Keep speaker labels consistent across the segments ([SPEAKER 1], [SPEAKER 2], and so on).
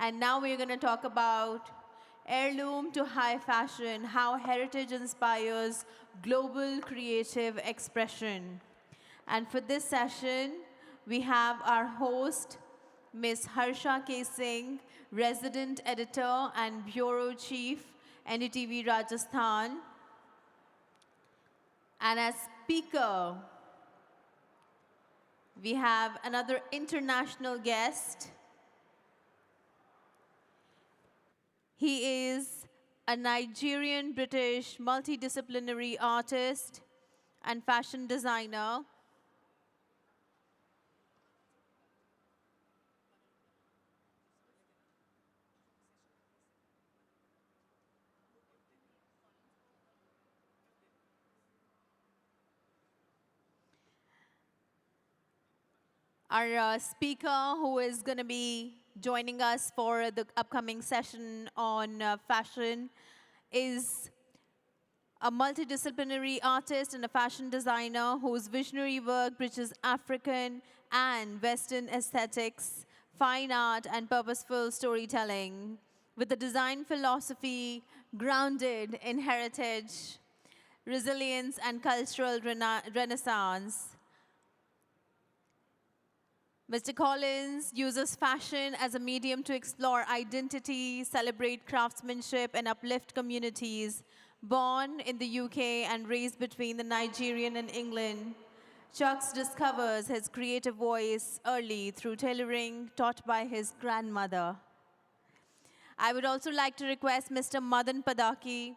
[SPEAKER 1] And now we're going to talk about Heirloom to High Fashion, how heritage inspires global creative expression. And for this session, we have our host, Ms. Harsha K Singh, Resident Editor and Bureau Chief, NDTV Rajasthan. And as speaker, we have another international guest. He is a Nigerian-British multidisciplinary artist and fashion designer. Our speaker, who is going to be joining us for the upcoming session on fashion, is a multidisciplinary artist and a fashion designer whose visionary work bridges African and Western aesthetics, fine art, and purposeful storytelling, with a design philosophy grounded in heritage, resilience, and cultural renaissance. Mr. Collins uses fashion as a medium to explore identity, celebrate craftsmanship, and uplift communities. Born in the UK and raised between the Nigerian and England, Chucks discovers his creative voice early through tailoring taught by his grandmother. I would also like to request Mr. Madan Padaki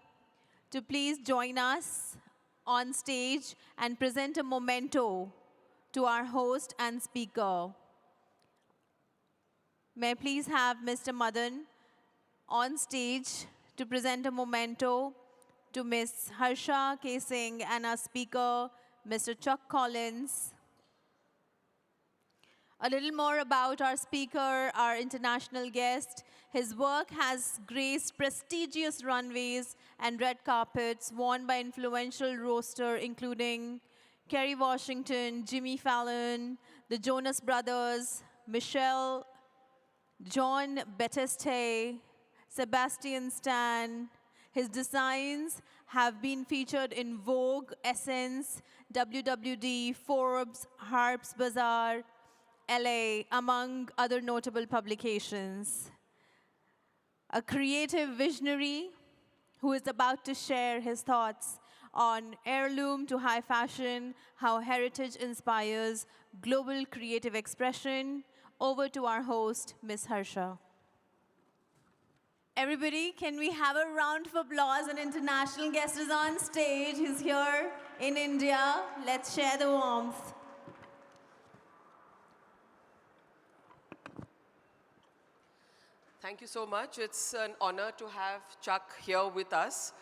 [SPEAKER 1] to please join us on stage and present a memento to our host and speaker. May I please have Mr. Madan on stage to present a memento to Ms. Harsha K Singh and our speaker, Mr. Chuck Collins. A little more about our speaker, our international guest. His work has graced prestigious runways and red carpets worn by influential roster including Kerry Washington, Jimmy Fallon, the Jonas Brothers, Michelle, John Batiste, Sebastian Stan. His designs have been featured in Vogue, Essence, WWD, Forbes, Harper's Bazaar, LA, among other notable publications. A creative visionary who is about to share his thoughts on Heirloom to High Fashion, how heritage inspires global creative expression. Over to our host, Ms. Harsha. Everybody, can we have a round of applause? An international guest is on stage. He's here in India. Let's share the warmth.
[SPEAKER 2] Thank you so much. It's an honor to have Chuck here with us.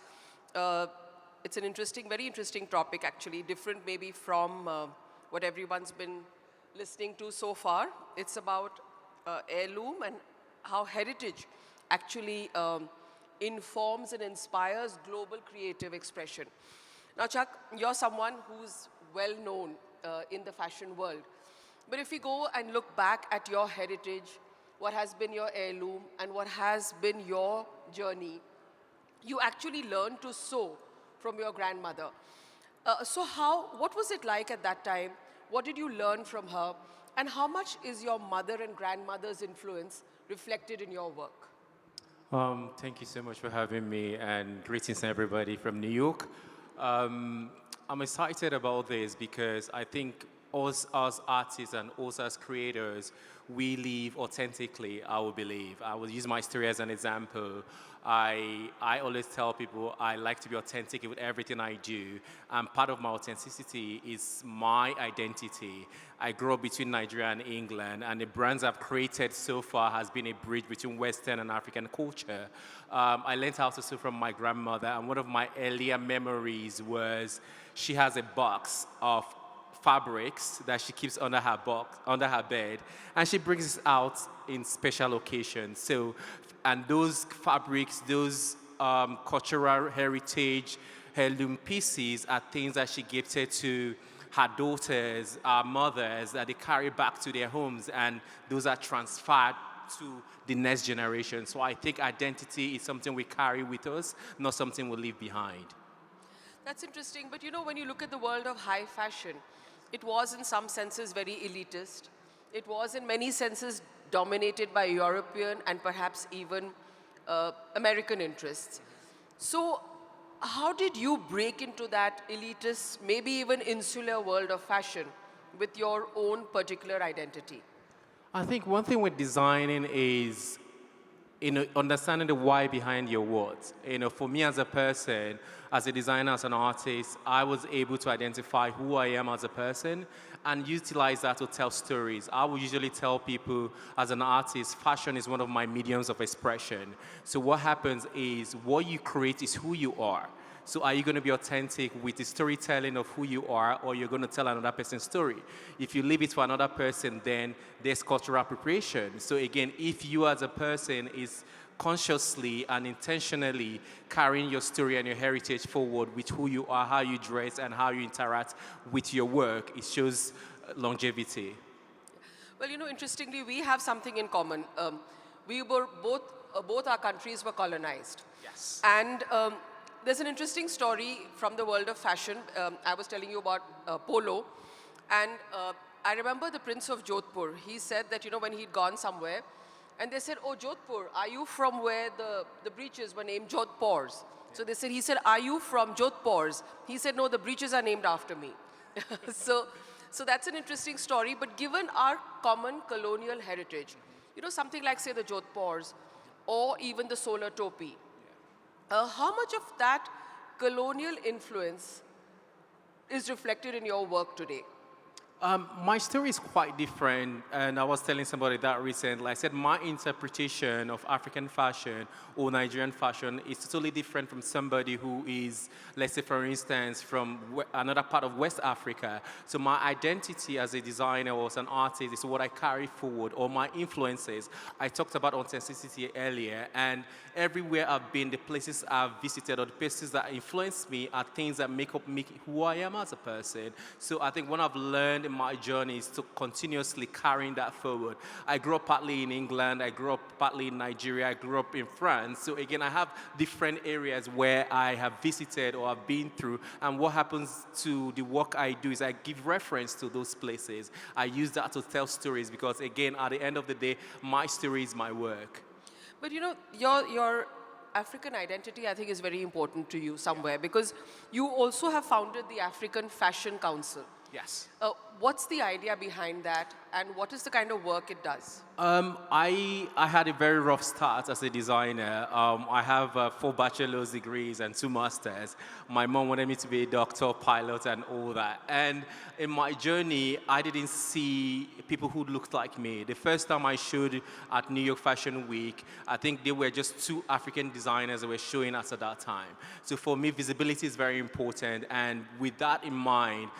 [SPEAKER 2] It's an very interesting topic, actually, different maybe from what everyone's been listening to so far. It's about heirloom and how heritage actually informs and inspires global creative expression. Now, Chuck, you're someone who's well known in the fashion world. But if we go and look back at your heritage, what has been your heirloom and what has been your journey, you actually learned to sew from your grandmother. What was it like at that time? What did you learn from her? And how much is your mother and grandmother's influence reflected in your work?
[SPEAKER 3] Thank you so much for having me, and greetings to everybody from New York. I'm excited about this because I think us as artists and us as creators, we live authentically, I will believe. I will use my story as an example. I always tell people I like to be authentic with everything I do, and part of my authenticity is my identity. I grew up between Nigeria and England, and the brands I've created so far has been a bridge between Western and African culture. I learned how to sew from my grandmother, and one of my earlier memories was she has a box of fabrics that she keeps under her bed, and she brings it out in special occasions. So, and those fabrics, those cultural heritage heirloom pieces are things that she gifted to her daughters, our mothers, that they carry back to their homes, and those are transferred to the next generation. So I think identity is something we carry with us, not something we leave behind.
[SPEAKER 2] That's interesting, but you know, when you look at the world of high fashion, it was in some senses very elitist. It was in many senses dominated by European and perhaps even American interests. So how did you break into that elitist, maybe even insular world of fashion with your own particular identity?
[SPEAKER 3] I think one thing with designing is understanding the why behind your words. For me as a person, as a designer, as an artist, I was able to identify who I am as a person and utilize that to tell stories. I would usually tell people as an artist, fashion is one of my mediums of expression. So what happens is what you create is who you are. So are you going to be authentic with the storytelling of who you are, or you're going to tell another person's story? If you leave it to another person, then there's cultural appropriation. So again, if you as a person is consciously and intentionally carrying your story and your heritage forward with who you are, how you dress, and how you interact with your work, it shows longevity.
[SPEAKER 2] Well, you know, interestingly, we have something in common. We were both our countries were colonized.
[SPEAKER 3] Yes.
[SPEAKER 2] And there's an interesting story from the world of fashion. I was telling you about polo. And I remember the Prince of Jodhpur. He said that, you know, when he'd gone somewhere, and they said, oh, Jodhpur, are you from where the breeches were named Jodhpurs? So they said, he said, are you from Jodhpurs? He said, no, the breeches are named after me. So that's an interesting story. But given our common colonial heritage, you know, something like, say, the Jodhpurs, or even the solar topi, how much of that colonial influence is reflected in your work today?
[SPEAKER 3] My story is quite different, and I was telling somebody that recently. I said my interpretation of African fashion or Nigerian fashion is totally different from somebody who is, let's say, for instance, from another part of West Africa. So my identity as a designer or as an artist is what I carry forward, or my influences. I talked about authenticity earlier, and everywhere I've been, the places I've visited or the places that influence me are things that make up me who I am as a person. So I think what I've learned in my journey is to continuously carrying that forward. I grew up partly in England, I grew up partly in Nigeria, I grew up in France. So again, I have different areas where I have visited or have been through, and what happens to the work I do is I give reference to those places. I use that to tell stories because again, at the end of the day, my story is my work.
[SPEAKER 2] But you know, your African identity, I think, is very important to you somewhere, because you also have founded the African Fashion Council.
[SPEAKER 3] Yes.
[SPEAKER 2] What's the idea behind that, and what is the kind of work it does?
[SPEAKER 3] I had a very rough start as a designer. I have 4 bachelor's degrees and 2 masters. My mom wanted me to be a doctor, pilot, and all that. And in my journey, I didn't see people who looked like me. The first time I showed at New York Fashion Week, I think there were just 2 African designers that were showing us at that time. So for me, visibility is very important. And with that in mind,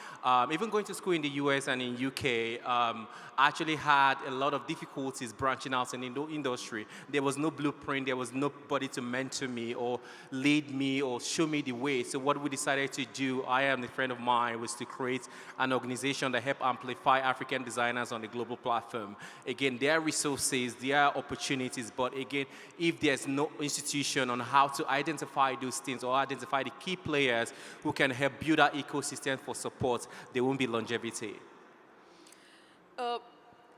[SPEAKER 3] even going to school in the US and in UK, I actually had a lot of difficulties branching out in the industry. There was no blueprint, there was nobody to mentor me or lead me or show me the way. So what we decided to do, I and a friend of mine, was to create an organization that help amplify African designers on the global platform. Again, there are resources, there are opportunities, but again, if there's no institution on how to identify those things or identify the key players who can help build our ecosystem for support, there won't be longevity.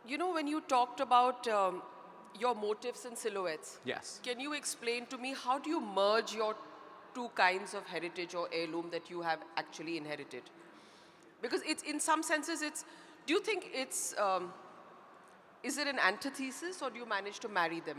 [SPEAKER 2] You know, when you talked about your motifs and silhouettes,
[SPEAKER 3] Yes.
[SPEAKER 2] can you explain to me how do you merge your 2 kinds of heritage or heirloom that you have actually inherited? Because it's, in some senses, do you think it's, is it an antithesis, or do you manage to marry them?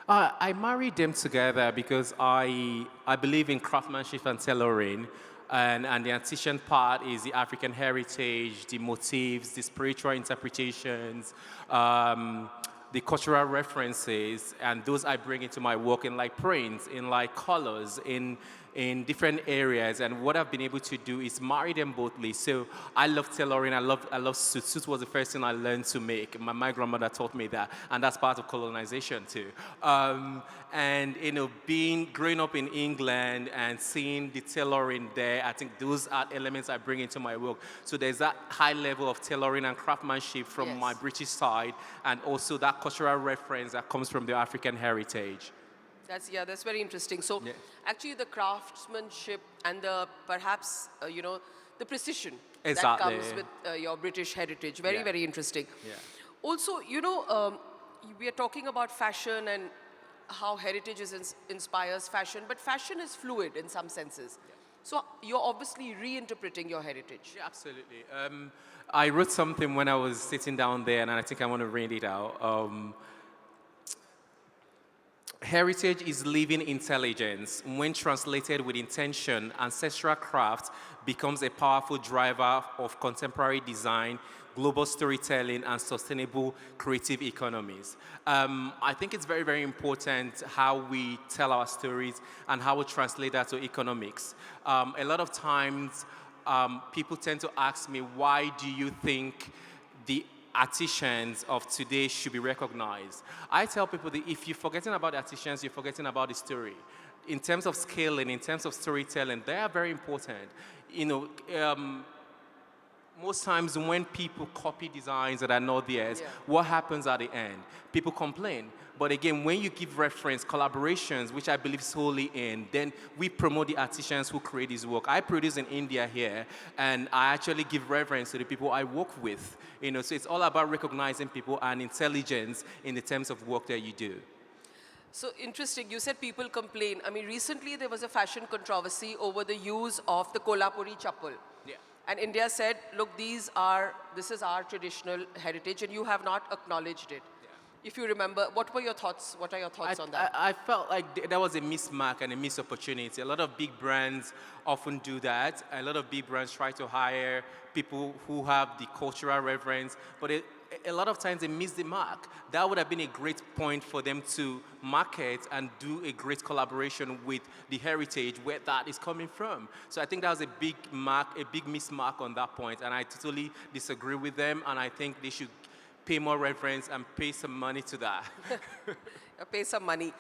[SPEAKER 3] I married them together because I believe in craftsmanship and tailoring. And the artisan part is the African heritage, the motifs, the spiritual interpretations, the cultural references, and those I bring into my work in like prints, in like colors, in in different areas, and what I've been able to do is marry them bothly. So I love tailoring. I love suits. Suits was the first thing I learned to make. My grandmother taught me that, and that's part of colonization too. And growing up in England and seeing the tailoring there, I think those are elements I bring into my work. So there's that high level of tailoring and craftsmanship from my British side, and also that cultural reference that comes from the African heritage.
[SPEAKER 2] That's very interesting. So actually the craftsmanship and the perhaps, the precision that comes with your British heritage. Very interesting.
[SPEAKER 3] Yeah.
[SPEAKER 2] Also, we are talking about fashion and how heritage inspires fashion, but fashion is fluid in some senses. Yeah. So you're obviously reinterpreting your heritage.
[SPEAKER 3] Yeah, absolutely. I wrote something when I was sitting down there, and I think I want to read it out. Heritage is living intelligence. When translated with intention, ancestral craft becomes a powerful driver of contemporary design, global storytelling, and sustainable creative economies. I think it's very important how we tell our stories and how we translate that to economics. A lot of times, people tend to ask me, why do you think the artisans of today should be recognized? I tell people that if you're forgetting about the artisans, you're forgetting about the story. In terms of scaling, in terms of storytelling, they are very important. Most times when people copy designs that are not theirs, what happens at the end? People complain. But again, when you give reference, collaborations, which I believe solely in, then we promote the artisans who create this work. I produce in India here, and I actually give reverence to the people I work with. So it's all about recognizing people and intelligence in the terms of work that you do.
[SPEAKER 2] So interesting, you said people complain. I mean, recently there was a fashion controversy over the use of the Kolhapuri chappal.
[SPEAKER 3] Yeah.
[SPEAKER 2] And India said, look, this is our traditional heritage, and you have not acknowledged it. If you remember, what were your thoughts? What are your thoughts on that?
[SPEAKER 3] I felt like there was a mismark and a missed opportunity. A lot of big brands often do that. A lot of big brands try to hire people who have the cultural reverence, but a lot of times they miss the mark. That would have been a great point for them to market and do a great collaboration with the heritage where that is coming from. So I think that was a big mismark on that point, and I totally disagree with them, and I think they should pay more reference and pay some money to that.
[SPEAKER 2] Pay some money.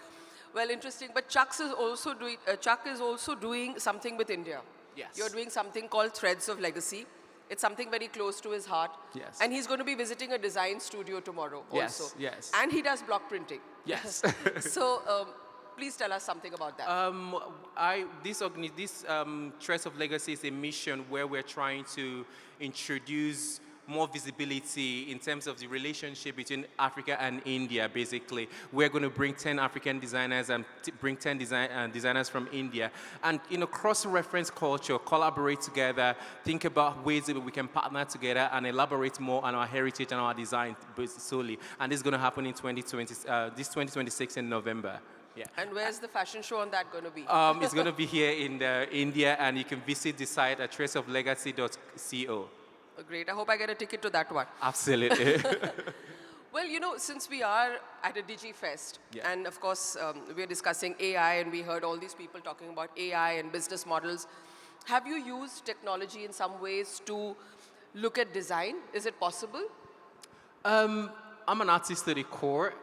[SPEAKER 2] Well, interesting. But Chuck is also doing something with India.
[SPEAKER 3] Yes.
[SPEAKER 2] You're doing something called Threads of Legacy. It's something very close to his heart.
[SPEAKER 3] Yes.
[SPEAKER 2] And he's going to be visiting a design studio tomorrow also.
[SPEAKER 3] Yes.
[SPEAKER 2] And he does block printing.
[SPEAKER 3] Yes.
[SPEAKER 2] So please tell us something about that.
[SPEAKER 3] This Threads of Legacy is a mission where we're trying to introduce more visibility in terms of the relationship between Africa and India, basically. We're going to bring 10 African designers and bring 10 designers from India. And, cross-reference culture, collaborate together, think about ways that we can partner together and elaborate more on our heritage and our design solely. And this is going to happen in 2026 in November. Yeah.
[SPEAKER 2] And where's the fashion show on that going to be?
[SPEAKER 3] It's going to be here in India, and you can visit the site at traceoflegacy.co.
[SPEAKER 2] Great. I hope I get a ticket to that one.
[SPEAKER 3] Absolutely.
[SPEAKER 2] Well, since we are at a DigiFest, and of course, we're discussing AI, and we heard all these people talking about AI and business models. Have you used technology in some ways to look at design? Is it possible?
[SPEAKER 3] I'm an artist at the core.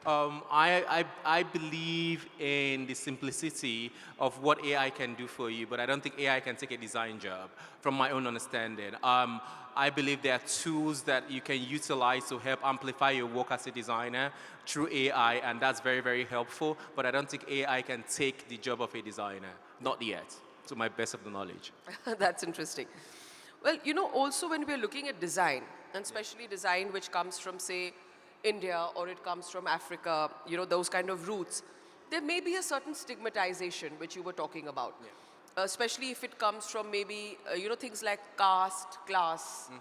[SPEAKER 3] I believe in the simplicity of what AI can do for you, but I don't think AI can take a design job, from my own understanding. I believe there are tools that you can utilize to help amplify your work as a designer through AI, and that's very helpful, but I don't think AI can take the job of a designer, not yet, to my best of the knowledge.
[SPEAKER 2] That's interesting. Well, also when we're looking at design, and especially design which comes from, say, India, or it comes from Africa, those kind of roots, there may be a certain stigmatization which you were talking about, especially if it comes from maybe, things like caste, class,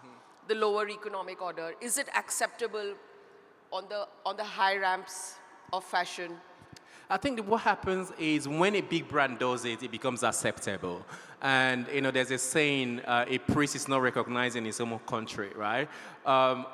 [SPEAKER 2] the lower economic order. Is it acceptable on the high ramps of fashion?
[SPEAKER 3] I think that what happens is when a big brand does it, it becomes acceptable. And, there's a saying, a priest is not recognized in his own country, right?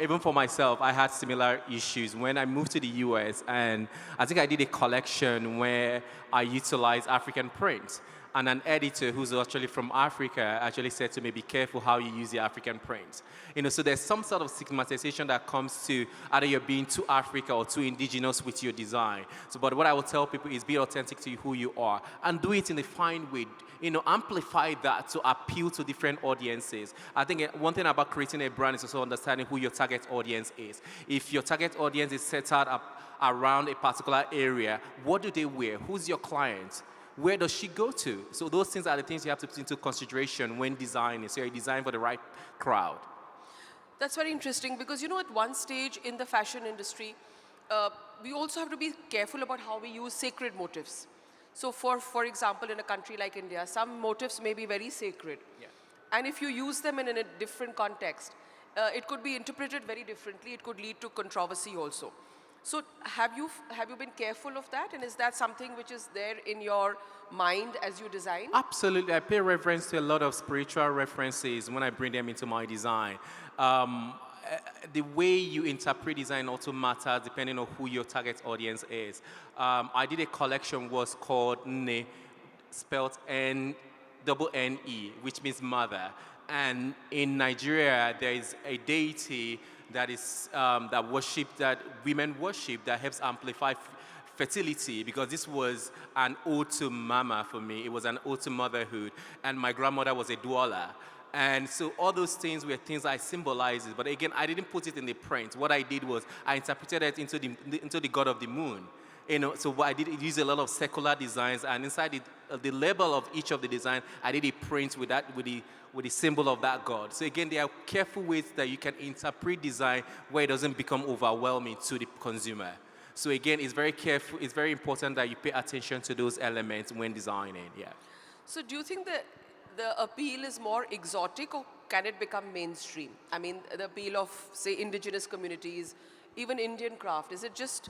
[SPEAKER 3] Even for myself, I had similar issues when I moved to the US, and I think I did a collection where I utilized African print. And an editor who's actually from Africa actually said to me, be careful how you use the African print. So there's some sort of stigmatization that comes to either you're being too Africa or too indigenous with your design. But what I will tell people is be authentic to who you are and do it in a fine way. Amplify that to appeal to different audiences. I think one thing about creating a brand is also understanding who your target audience is. If your target audience is set out around a particular area, what do they wear? Who's your client? Where does she go to? So those things are the things you have to put into consideration when designing. So you're designing for the right crowd.
[SPEAKER 2] That's very interesting because, at one stage in the fashion industry, we also have to be careful about how we use sacred motifs. So for example, in a country like India, some motifs may be very sacred.
[SPEAKER 3] Yeah.
[SPEAKER 2] And if you use them in a different context, it could be interpreted very differently. It could lead to controversy also. So have you been careful of that? And is that something which is there in your mind as you design?
[SPEAKER 3] Absolutely. I pay reference to a lot of spiritual references when I bring them into my design. The way you interpret design also matters depending on who your target audience is. I did a collection was called Nne, spelled N-double-N-E, which means mother. And in Nigeria, there is a deity that is that women worship that helps amplify fertility, because this was an ode to mama for me. It was an ode to motherhood, and my grandmother was a Douala. And so all those things were things I symbolized, but again, I didn't put it in the print. What I did was I interpreted it into the god of the moon. So what I did, I used a lot of secular designs, and inside the label of each of the design, I did a print with the symbol of that god. So again, there are careful ways that you can interpret design where it doesn't become overwhelming to the consumer. So again, it's very important that you pay attention to those elements when designing, yeah.
[SPEAKER 2] So do you think that the appeal is more exotic, or can it become mainstream? I mean, the appeal of, say, indigenous communities, even Indian craft, is it just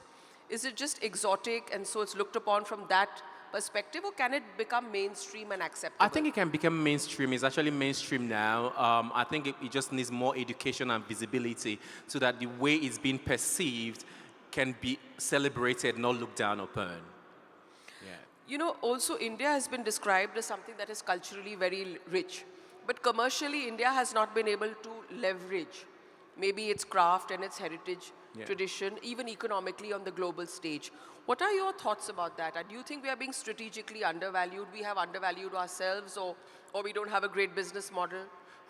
[SPEAKER 2] exotic and so it's looked upon from that perspective, or can it become mainstream and acceptable?
[SPEAKER 3] I think it can become mainstream. It's actually mainstream now. I think it just needs more education and visibility so that the way it's being perceived can be celebrated, not looked down upon. Yeah.
[SPEAKER 2] Also India has been described as something that is culturally very rich, but commercially India has not been able to leverage maybe its craft and its heritage, tradition, even economically on the global stage. What are your thoughts about that? And do you think we are being strategically undervalued? We have undervalued ourselves, or we don't have a great business model?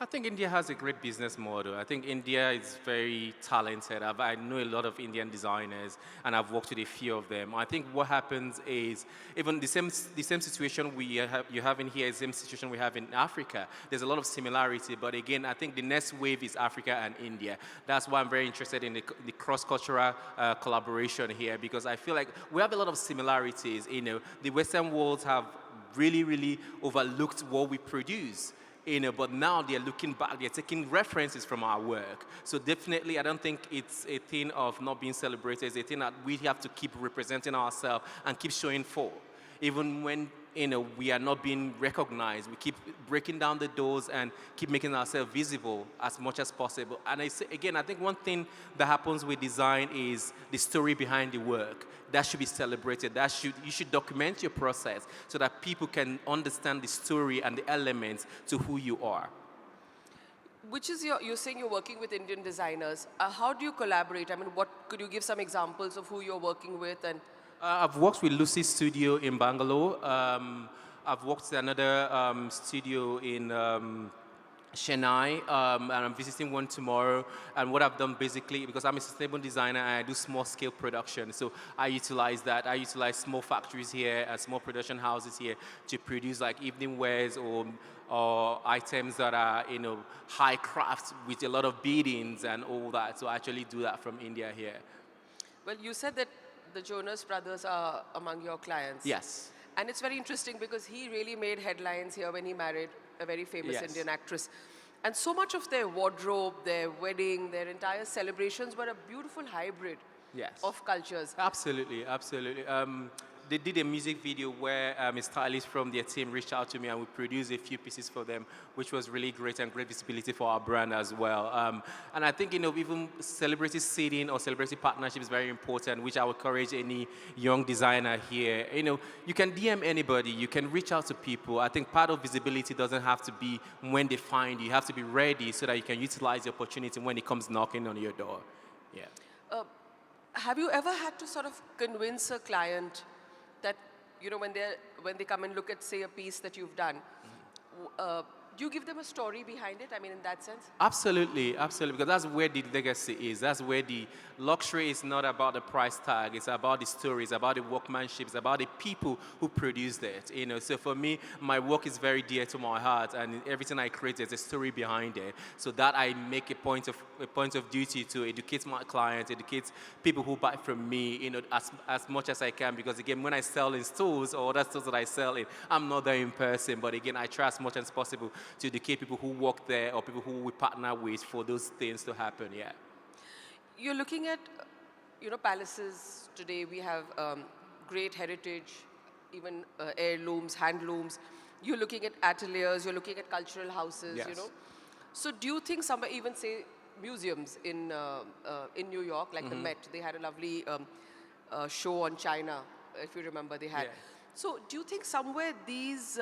[SPEAKER 3] I think India has a great business model. I think India is very talented. I know a lot of Indian designers, and I've worked with a few of them. I think what happens is even the same situation you have in here is the same situation we have in Africa. There's a lot of similarity, but again, I think the next wave is Africa and India. That's why I'm very interested in the cross-cultural collaboration here, because I feel like we have a lot of similarities. The Western world have really, really overlooked what we produce. But now they're looking back, they're taking references from our work. So definitely, I don't think it's a thing of not being celebrated. It's a thing that we have to keep representing ourselves and keep showing for. Even when we are not being recognized, we keep breaking down the doors and keep making ourselves visible as much as possible. And I say, again, I think one thing that happens with design is the story behind the work. That should be celebrated. You should document your process so that people can understand the story and the elements to who you are.
[SPEAKER 2] You're saying you're working with Indian designers. How do you collaborate? I mean, could you give some examples of who you're working with? And
[SPEAKER 3] I've worked with Lucy Studio in Bangalore. I've worked with another studio in Chennai, and I'm visiting one tomorrow. And what I've done basically, because I'm a sustainable designer and I do small scale production, so I utilize that. I utilize small factories here and small production houses here to produce like evening wears or items that are, high crafts with a lot of beadings and all that. So I actually do that from India here.
[SPEAKER 2] Well, you said that the Jonas Brothers are among your clients.
[SPEAKER 3] Yes.
[SPEAKER 2] And it's very interesting because he really made headlines here when he married a very famous Indian actress. And so much of their wardrobe, their wedding, their entire celebrations were a beautiful hybrid of cultures.
[SPEAKER 3] Absolutely, absolutely. they did a music video where a stylist from their team reached out to me and we produced a few pieces for them, which was really great and great visibility for our brand as well. And I think, even celebrity seeding or celebrity partnership is very important, which I would encourage any young designer here. You can DM anybody, you can reach out to people. I think part of visibility doesn't have to be when they find you. You have to be ready so that you can utilize the opportunity when it comes knocking on your door. Yeah.
[SPEAKER 2] Have you ever had to sort of convince a client that, when they come and look at, say, a piece that you've done, do you give them a story behind it? I mean, in that sense?
[SPEAKER 3] Absolutely, absolutely, because that's where the legacy is. That's where the luxury is not about the price tag. It's about the stories, about the workmanship, it's about the people who produced it. So for me, my work is very dear to my heart, and everything I create, there's a story behind it. So that I make a point of duty to educate my clients, educate people who buy from me, as much as I can. Because again, when I sell in stores or other stores that I sell in, I'm not there in person. But again, I try as much as possible to educate people who work there or people who we partner with for those things to happen. Yeah.
[SPEAKER 2] You're looking at, palaces today. We have great heritage, even heirlooms, handlooms. You're looking at ateliers. You're looking at cultural houses.
[SPEAKER 3] Yes.
[SPEAKER 2] So do you think somewhere, even say museums in New York, like the Met, they had a lovely show on China, if you remember, they had.
[SPEAKER 3] Yeah.
[SPEAKER 2] So do you think somewhere these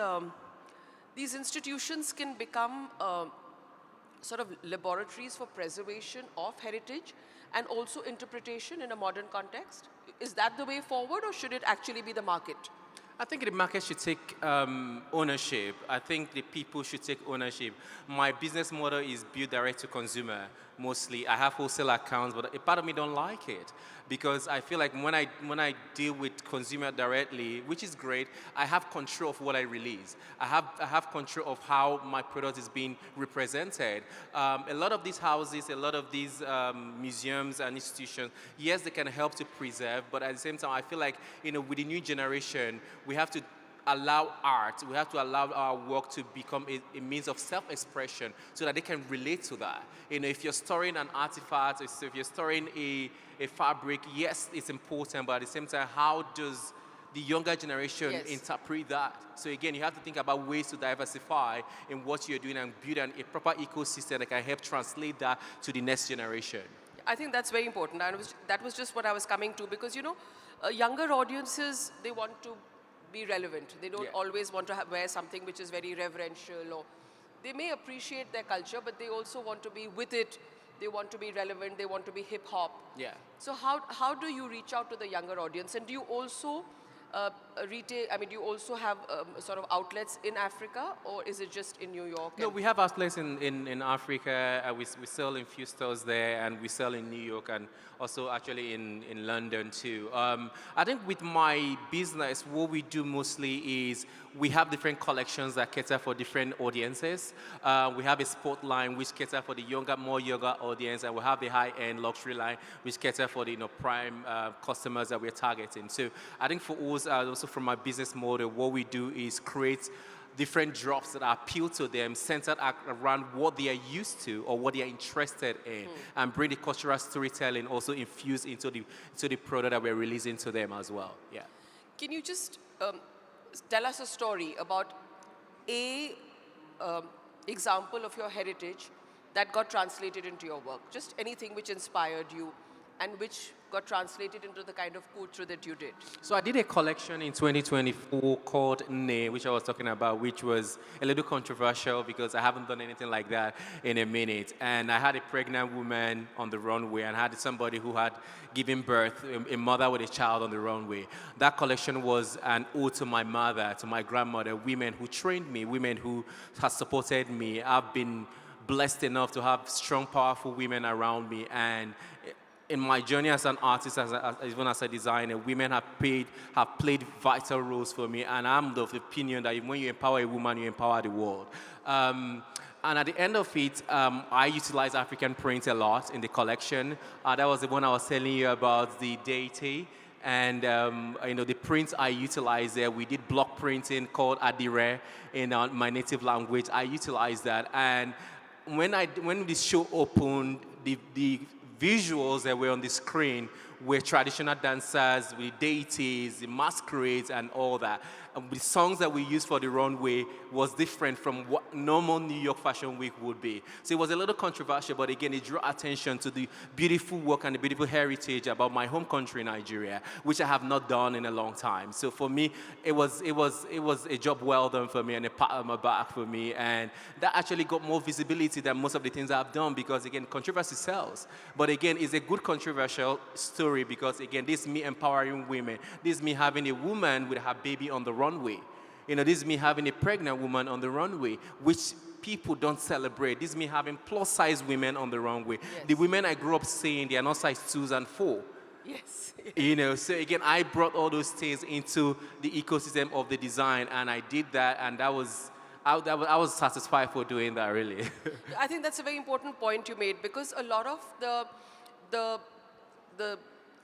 [SPEAKER 2] institutions can become sort of laboratories for preservation of heritage and also interpretation in a modern context? Is that the way forward, or should it actually be the market?
[SPEAKER 3] I think the market should take ownership. I think the people should take ownership. My business model is built direct to consumer mostly. I have wholesale accounts, but a part of me don't like it because I feel like when I deal with consumer directly, which is great, I have control of what I release. I have control of how my product is being represented. A lot of these houses, a lot of these museums and institutions, yes, they can help to preserve, but at the same time, I feel like with the new generation, we have to allow art, we have to allow our work to become a means of self-expression so that they can relate to that. If you're storing an artifact, if you're storing a fabric, yes, it's important, but at the same time, how does the younger generation interpret that? So again, you have to think about ways to diversify in what you're doing and build a proper ecosystem that can help translate that to the next generation.
[SPEAKER 2] I think that's very important. That was just what I was coming to, because, younger audiences, they want to be relevant. They don't always want to wear something which is very reverential, or they may appreciate their culture, but they also want to be with it. They want to be relevant. They want to be hip hop.
[SPEAKER 3] Yeah.
[SPEAKER 2] So how do you reach out to the younger audience? And do you also retail? I mean, do you also have sort of outlets in Africa, or is it just in New York?
[SPEAKER 3] No, we have outlets in Africa. We sell in few stores there, and we sell in New York, and also actually in London too. I think with my business, what we do mostly is we have different collections that cater for different audiences. We have a sport line which cater for the more younger audience, and we have the high-end luxury line which cater for the prime customers that we're targeting. So I think for us, also from my business model, what we do is create different drops that appeal to them, centered around what they are used to or what they are interested in, and bring the cultural storytelling also infused into the product that we're releasing to them as well. Yeah.
[SPEAKER 2] Can you just tell us a story about a example of your heritage that got translated into your work? Just anything which inspired you and which got translated into the kind of couture that you did.
[SPEAKER 3] So I did a collection in 2024 called Ne, which I was talking about, which was a little controversial because I haven't done anything like that in a minute. And I had a pregnant woman on the runway, and I had somebody who had given birth, a mother with a child on the runway. That collection was an ode to my mother, to my grandmother, women who trained me, women who have supported me. I've been blessed enough to have strong, powerful women around me, and in my journey as an artist, even as a designer, women have played vital roles for me, and I'm of the opinion that when you empower a woman, you empower the world. And at the end of it, I utilize African print a lot in the collection. That was the one I was telling you about, the deity. And the prints I utilized there, we did block printing called Adire in my native language. I utilized that, and when this show opened, the visuals that were on the screen were traditional dancers with deities, the masquerades, and all that. And the songs that we used for the runway was different from what normal New York Fashion Week would be. So it was a little controversial, but again, it drew attention to the beautiful work and the beautiful heritage about my home country, Nigeria, which I have not done in a long time. So for me, it was a job well done for me and a pat on my back for me, and that actually got more visibility than most of the things I've done because again, controversy sells. But again, it's a good controversial story because again, this is me empowering women. This is me having a woman with her baby on the runway. This is me having a pregnant woman on the runway, which people don't celebrate. This is me having plus-size women on the runway.
[SPEAKER 2] Yes.
[SPEAKER 3] The women I grew up seeing, they are not size 2s and 4.
[SPEAKER 2] Yes.
[SPEAKER 3] So again, I brought all those things into the ecosystem of the design, and I did that, and I was satisfied for doing that, really.
[SPEAKER 2] I think that's a very important point you made because a lot of the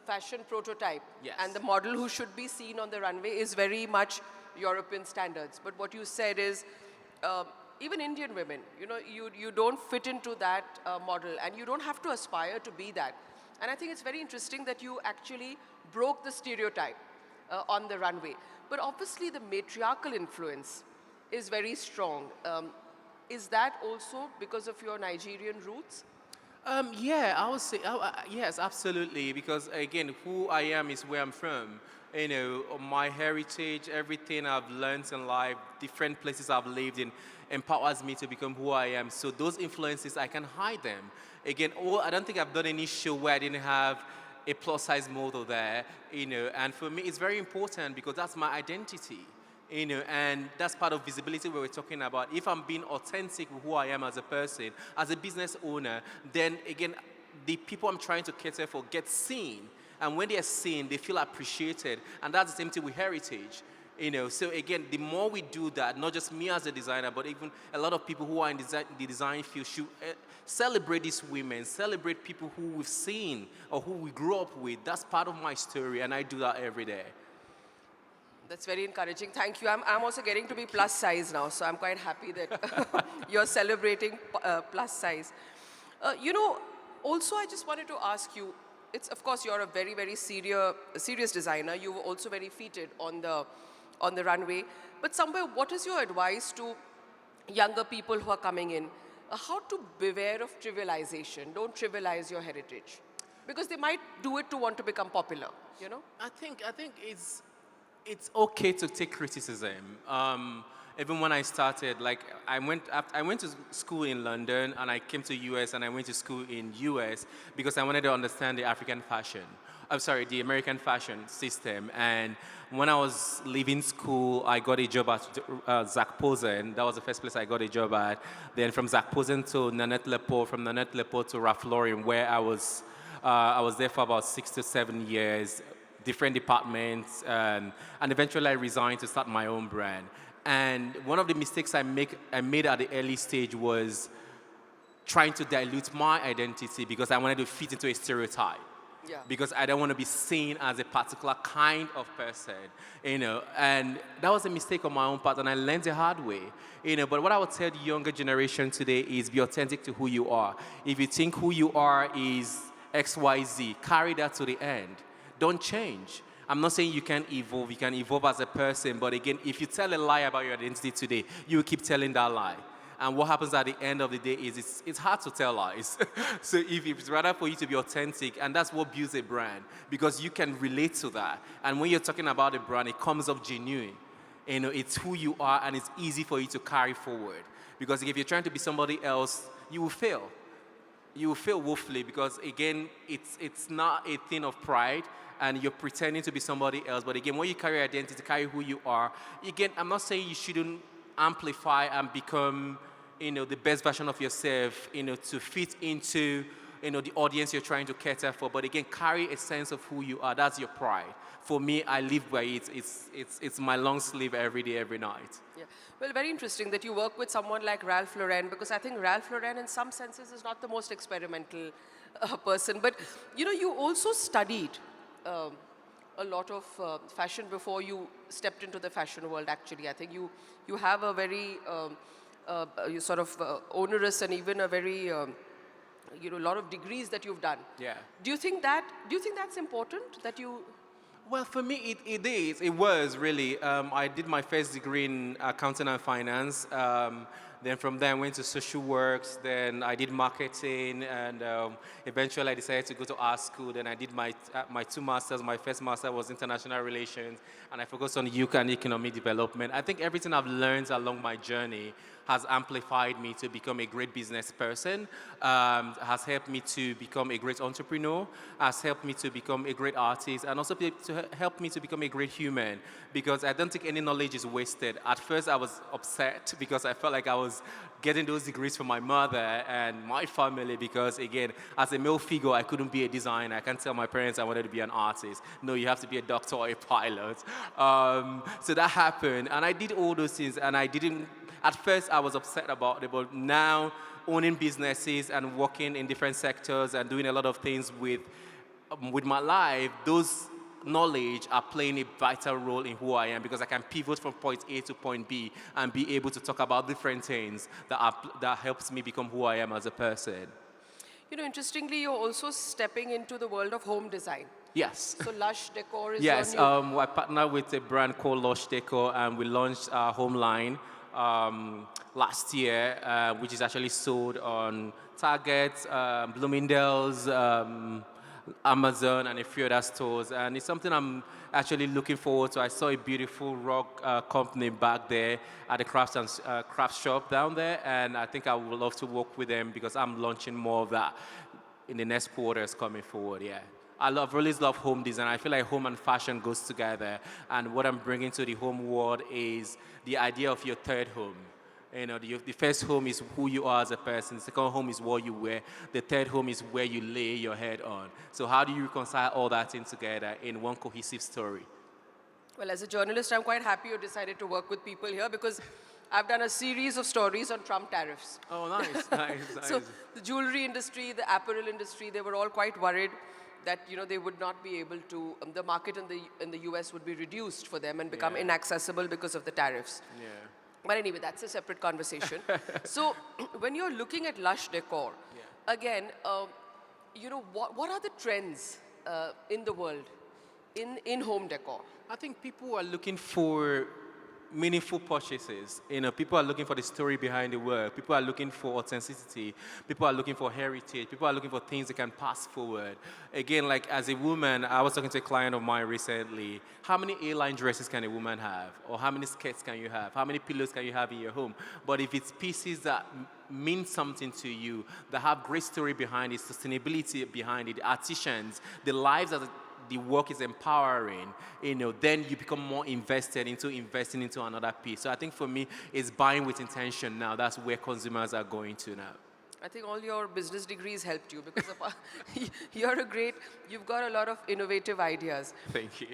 [SPEAKER 2] fashion prototype
[SPEAKER 3] Yes.
[SPEAKER 2] and the model who should be seen on the runway is very much European standards. But what you said is even Indian women, you don't fit into that model and you don't have to aspire to be that. And I think it's very interesting that you actually broke the stereotype on the runway. But obviously the matriarchal influence is very strong. Is that also because of your Nigerian roots?
[SPEAKER 3] Yeah, I would say, yes, absolutely, because again, who I am is where I'm from. My heritage, everything I've learned in life, different places I've lived in, empowers me to become who I am. So those influences, I can hide them. Again, I don't think I've done any show where I didn't have a plus-size model there, and for me, it's very important because that's my identity. And that's part of visibility we were talking about. If I'm being authentic with who I am as a person, as a business owner, then again, the people I'm trying to cater for get seen. And when they are seen, they feel appreciated. And that's the same thing with heritage. So again, the more we do that, not just me as a designer, but even a lot of people who are in the design field should celebrate these women, celebrate people who we've seen or who we grew up with. That's part of my story, and I do that every day.
[SPEAKER 2] That's very encouraging. Thank you. I'm also getting to be plus size now, so I'm quite happy that you're celebrating plus size. Also, I just wanted to ask you, of course, you're a very, very serious designer. You were also very featured on the runway. But somewhere, what is your advice to younger people who are coming in? How to beware of trivialization? Don't trivialize your heritage. Because they might do it to want to become popular,
[SPEAKER 3] I think it's okay to take criticism. Even when I started, I went to school in London and I came to US and I went to school in US because I wanted to understand the the American fashion system. And when I was leaving school, I got a job at Zac Posen. That was the first place I got a job at. Then from Zac Posen to Nanette Lepo, from Nanette Lepo to Ralph Lauren, where I was there for about 6 to 7 years, different departments, and eventually I resigned to start my own brand. And one of the mistakes I made at the early stage was trying to dilute my identity because I wanted to fit into a stereotype.
[SPEAKER 2] Yeah.
[SPEAKER 3] Because I don't want to be seen as a particular kind of person, and that was a mistake on my own part, and I learned the hard way, But what I would tell the younger generation today is be authentic to who you are. If you think who you are is XYZ, carry that to the end. Don't change. I'm not saying you can't evolve. You can evolve as a person, but again, if you tell a lie about your identity today, you will keep telling that lie. And what happens at the end of the day is it's hard to tell lies. So if it's rather for you to be authentic, and that's what builds a brand, because you can relate to that. And when you're talking about a brand, it comes up genuine. It's who you are, and it's easy for you to carry forward. Because if you're trying to be somebody else, you will fail. You will fail woefully because, again, it's not a thing of pride, and you're pretending to be somebody else. But again, when you carry identity, carry who you are, again, I'm not saying you shouldn't amplify and become, the best version of yourself, to fit into, the audience you're trying to cater for. But again, carry a sense of who you are. That's your pride. For me, I live by it. It's my long sleeve every day, every night.
[SPEAKER 2] Yeah. Well, very interesting that you work with someone like Ralph Lauren, because I think Ralph Lauren, in some senses, is not the most experimental person. But, you also studied a lot of fashion before you stepped into the fashion world, actually. I think you have a very onerous and even a very a lot of degrees that you've done.
[SPEAKER 3] Yeah.
[SPEAKER 2] Do you think that's important that you?
[SPEAKER 3] Well, for me, it is. It was really. I did my first degree in accounting and finance. Then from there, I went to social works. Then I did marketing, and eventually I decided to go to art school. Then I did my two masters. My first master was international relations, and I focused on youth and economic development. I think everything I've learned along my journey has amplified me to become a great business person, has helped me to become a great entrepreneur, has helped me to become a great artist, and also help me to become a great human, because I don't think any knowledge is wasted. At first, I was upset because I felt like I was getting those degrees from my mother and my family because, again, as a male figure, I couldn't be a designer. I can't tell my parents I wanted to be an artist. No, you have to be a doctor or a pilot. So that happened, and I did all those things, and I didn't. At first, I was upset about it, but now owning businesses and working in different sectors and doing a lot of things with my life, those knowledge are playing a vital role in who I am, because I can pivot from point A to point B and be able to talk about different things that helps me become who I am as a person.
[SPEAKER 2] Interestingly, you're also stepping into the world of home design.
[SPEAKER 3] Yes.
[SPEAKER 2] So Lush Decor is
[SPEAKER 3] Yes,
[SPEAKER 2] your new...
[SPEAKER 3] I partnered with a brand called Lush Decor, and we launched our home line last year, which is actually sold on Target, Bloomingdale's, Amazon, and a few other stores. And it's something I'm actually looking forward to. I saw a beautiful rock company back there at the craft shop down there, and I think I would love to work with them because I'm launching more of that in the next quarters coming forward. Yeah. Really love home design. I feel like home and fashion goes together. And what I'm bringing to the home world is the idea of your third home. The first home is who you are as a person. The second home is what you wear. The third home is where you lay your head on. So how do you reconcile all that in together in one cohesive story?
[SPEAKER 2] Well, as a journalist, I'm quite happy you decided to work with people here, because I've done a series of stories on Trump tariffs.
[SPEAKER 3] Oh, nice, nice.
[SPEAKER 2] So the jewelry industry, the apparel industry, they were all quite worried that they would not be able to, the market in the US would be reduced for them and become inaccessible because of the tariffs.
[SPEAKER 3] Yeah.
[SPEAKER 2] But anyway, that's a separate conversation. So when you're looking at Lush Decor, again, what are the trends in the world in home decor?
[SPEAKER 3] I think people are looking for meaningful purchases. People are looking for the story behind the work. People are looking for authenticity. People are looking for heritage. People are looking for things they can pass forward. Again, like as a woman, I was talking to a client of mine recently. How many A-line dresses can a woman have? Or how many skirts can you have? How many pillows can you have in your home? But if it's pieces that mean something to you, that have great story behind it, sustainability behind it, artisans, the lives that the work is empowering, then you become more investing into another piece. So I think for me, it's buying with intention now. That's where consumers are going to now.
[SPEAKER 2] I think all your business degrees helped you, because you've got a lot of innovative ideas.
[SPEAKER 3] Thank you.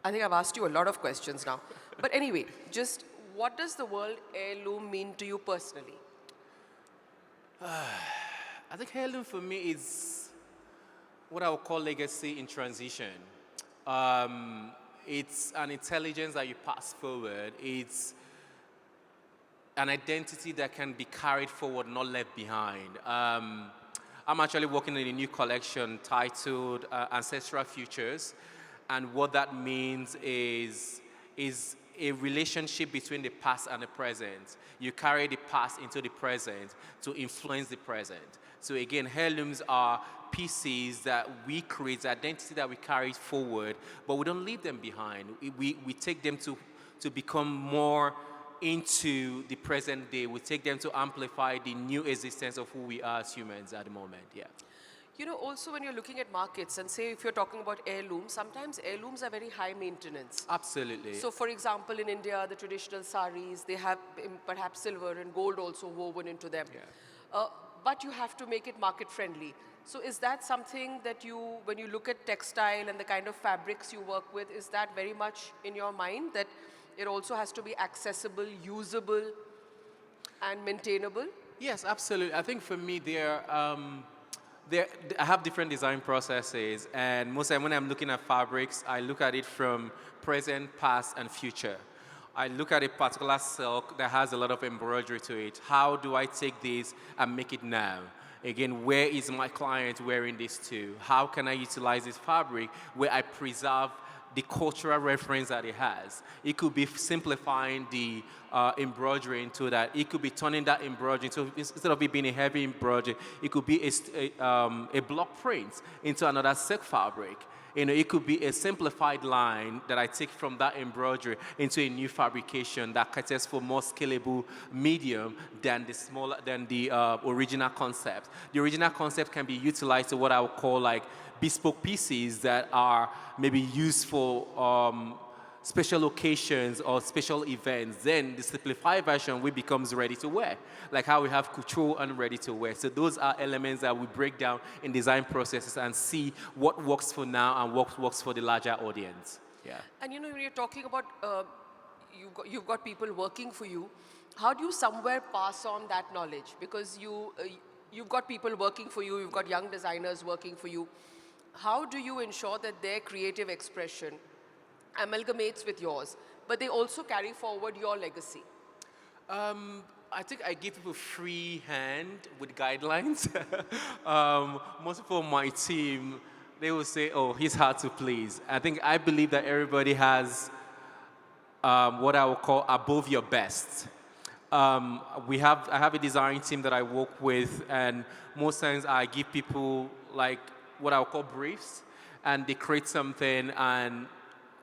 [SPEAKER 2] I think I've asked you a lot of questions now. But anyway, just what does the word heirloom mean to you personally?
[SPEAKER 3] I think heirloom for me is what I would call legacy in transition. It's an intelligence that you pass forward. It's an identity that can be carried forward, not left behind. I'm actually working on a new collection titled Ancestral Futures. And what that means is a relationship between the past and the present. You carry the past into the present to influence the present. So again, heirlooms are pieces that we create, the identity that we carry forward, but we don't leave them behind. We take them to become more into the present day. We take them to amplify the new existence of who we are as humans at the moment, yeah.
[SPEAKER 2] Also when you're looking at markets, and say if you're talking about heirlooms, sometimes heirlooms are very high maintenance.
[SPEAKER 3] Absolutely.
[SPEAKER 2] So for example, in India, the traditional saris, they have perhaps silver and gold also woven into them.
[SPEAKER 3] Yeah.
[SPEAKER 2] But you have to make it market friendly. So is that something that when you look at textile and the kind of fabrics you work with, is that very much in your mind, that it also has to be accessible, usable, and maintainable?
[SPEAKER 3] Yes, absolutely. I think for me, I have different design processes, and most of the time when I'm looking at fabrics, I look at it from present, past, and future. I look at a particular silk that has a lot of embroidery to it. How do I take this and make it now? Again, where is my client wearing this to? How can I utilize this fabric where I preserve the cultural reference that it has? It could be simplifying the embroidery into that. It could be turning that embroidery into, instead of it being a heavy embroidery, it could be a block print into another silk fabric. It could be a simplified line that I take from that embroidery into a new fabrication that caters for more scalable medium than the original concept. The original concept can be utilized to what I would call like bespoke pieces that are maybe used for special occasions or special events. Then the simplified version we becomes ready to wear, like how we have couture and ready to wear. So those are elements that we break down in design processes and see what works for now and what works for the larger audience. Yeah.
[SPEAKER 2] And when you're talking about you've got people working for you, how do you somewhere pass on that knowledge? Because you've got people working for you, you've got young designers working for you. How do you ensure that their creative expression amalgamates with yours, but they also carry forward your legacy?
[SPEAKER 3] I think I give people free hand with guidelines. Most people on my team, they will say, oh, he's hard to please. I believe that everybody has what I would call above your best. I have a design team that I work with, and most times I give people like what I would call briefs, and they create something, and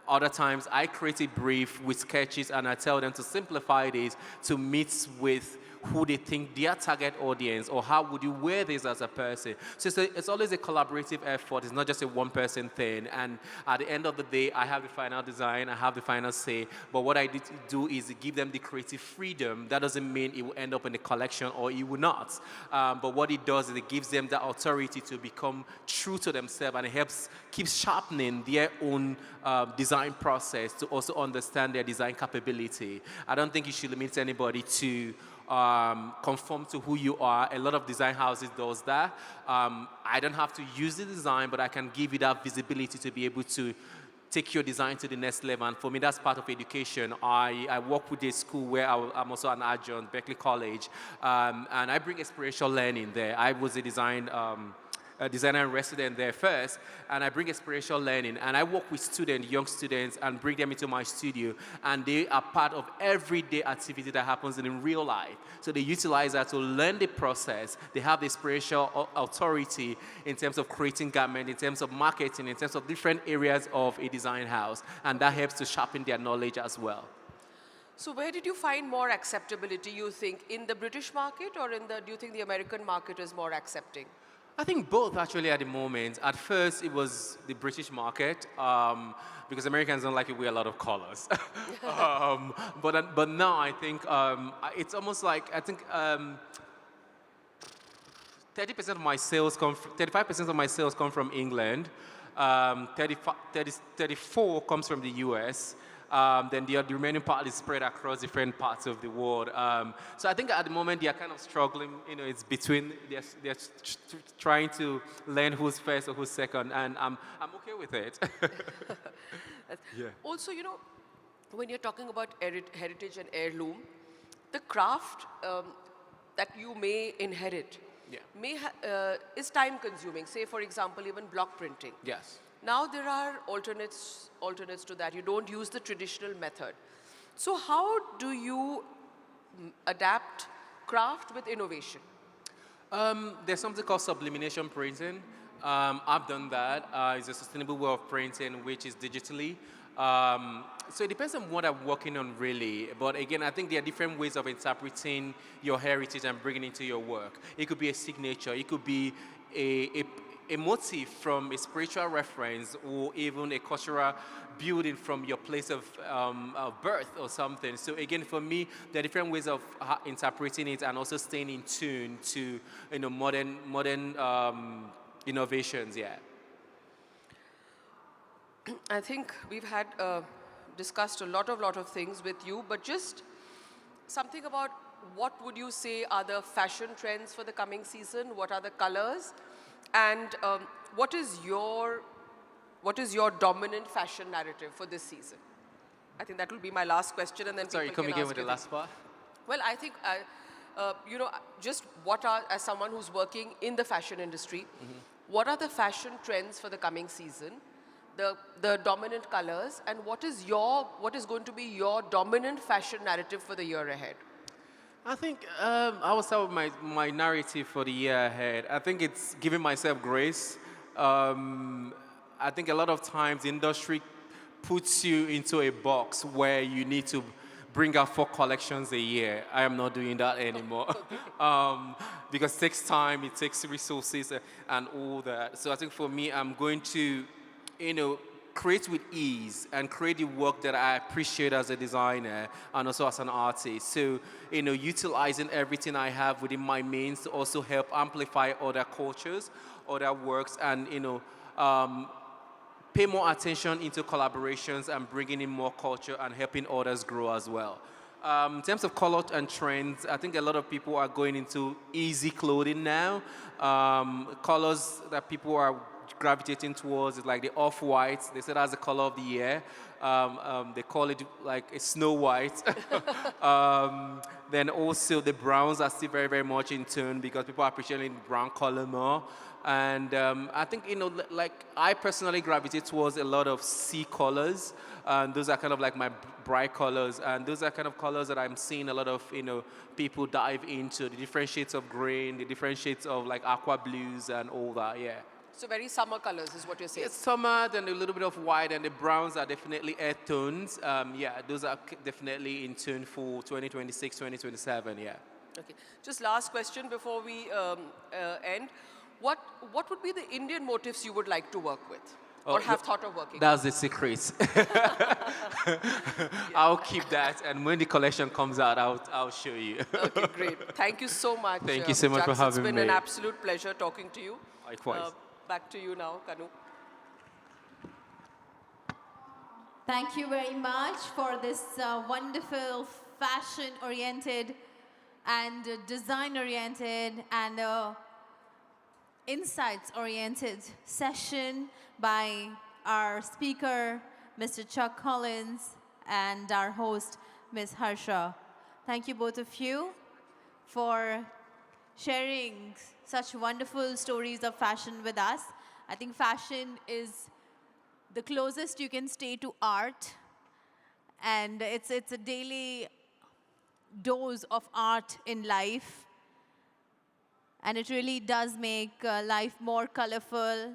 [SPEAKER 3] other times I create a brief with sketches and I tell them to simplify this to meet with who they think their target audience, or how would you wear this as a person. So it's always a collaborative effort. It's not just a one-person thing. And at the end of the day, I have the final design, I have the final say. But what I do is give them the creative freedom. That doesn't mean it will end up in the collection or it will not. But what it does is it gives them the authority to become true to themselves, and it helps keep sharpening their own design process to also understand their design capability. I don't think you should limit anybody to conform to who you are. A lot of design houses does that. I don't have to use the design, but I can give you that visibility to be able to take your design to the next level. And for me, that's part of education. I work with a school where I'm also an adjunct, Berkeley College, and I bring experiential learning there. I was a designer and resident there first, and I bring experiential learning, and I work with students, young students, and bring them into my studio, and they are part of everyday activity that happens in real life. So they utilize that to learn the process. They have the experiential authority in terms of creating garment, in terms of marketing, in terms of different areas of a design house, and that helps to sharpen their knowledge as well.
[SPEAKER 2] So where did you find more acceptability, you think, in the British market, or do you think the American market is more accepting?
[SPEAKER 3] I think both, actually, at the moment. At first, it was the British market, because Americans don't like to wear a lot of colors. But now, I think it's almost like, 30% of my sales 35% of my sales come from England. 34 comes from the US. Then the remaining part is spread across different parts of the world. So I think at the moment they are kind of struggling. It's between they're trying to learn who's first or who's second, and I'm okay with it.
[SPEAKER 2] Yeah. Also, when you're talking about heritage and heirloom, the craft that you may inherit is time consuming. Say, for example, even block printing.
[SPEAKER 3] Yes.
[SPEAKER 2] Now there are alternates to that. You don't use the traditional method. So how do you adapt craft with innovation?
[SPEAKER 3] There's something called sublimation printing. I've done that. It's a sustainable way of printing, which is digitally. So it depends on what I'm working on, really. But again, I think there are different ways of interpreting your heritage and bringing it into your work. It could be a signature. It could be a motif from a spiritual reference, or even a cultural building from your place of birth or something. So again, for me, there are different ways of interpreting it and also staying in tune to modern innovations. Yeah.
[SPEAKER 2] I think we've had discussed a lot of things with you, but just something about what would you say are the fashion trends for the coming season? What are the colors? And what is your dominant fashion narrative for this season? I think that will be my last question, and then
[SPEAKER 3] Sorry,
[SPEAKER 2] people
[SPEAKER 3] come
[SPEAKER 2] can
[SPEAKER 3] again
[SPEAKER 2] ask
[SPEAKER 3] with the
[SPEAKER 2] you
[SPEAKER 3] last part?
[SPEAKER 2] Well, I think, you know, just what are, as someone who's working in the fashion industry, what are the fashion trends for the coming season? The dominant colors, and what is going to be your dominant fashion narrative for the year ahead?
[SPEAKER 3] I think I will start with my narrative for the year ahead. I think it's giving myself grace. I think a lot of times the industry puts you into a box where you need to bring out 4 collections a year. I am not doing that anymore. Because it takes time, it takes resources and all that. So I think for me, I'm going to, you know, create with ease and create the work that I appreciate as a designer and also as an artist. So, you know, utilizing everything I have within my means to also help amplify other cultures, other works, and, you know, pay more attention into collaborations and bringing in more culture and helping others grow as well. In terms of color and trends, I think a lot of people are going into easy clothing now. Colors that people are gravitating towards is like the off-white. They said that's the color of the year. They call it like a snow white. Then also the browns are still very, very much in tune because people are appreciating the brown color more. And I think, you know, like I personally gravitate towards a lot of sea colors. And those are kind of like my bright colors. And those are kind of colors that I'm seeing a lot of, you know, people dive into. The different shades of green, the different shades of like aqua blues and all that, yeah.
[SPEAKER 2] So very summer colors is what you're saying.
[SPEAKER 3] It's summer, then a little bit of white, and the browns are definitely earth tones. Yeah, those are definitely in tune for 2026, 2027, yeah.
[SPEAKER 2] Okay. Just last question before we end. What would be the Indian motifs you would like to work with or have thought of working
[SPEAKER 3] That's the secret. I'll keep that, and when the collection comes out, I'll show you.
[SPEAKER 2] Okay, great. Thank you so much.
[SPEAKER 3] Thank you so much for
[SPEAKER 2] Chucks.
[SPEAKER 3] having me.
[SPEAKER 2] It's been an absolute pleasure talking to you.
[SPEAKER 3] Likewise.
[SPEAKER 2] Back to you now, Kanu.
[SPEAKER 1] Thank you very much for this wonderful fashion-oriented and design-oriented and insights-oriented session by our speaker, Mr. Chuck Collins, and our host, Ms. Harsha. Thank you, both of you, for sharing such wonderful stories of fashion with us. I think fashion is the closest you can stay to art, and it's a daily dose of art in life, and it really does make life more colorful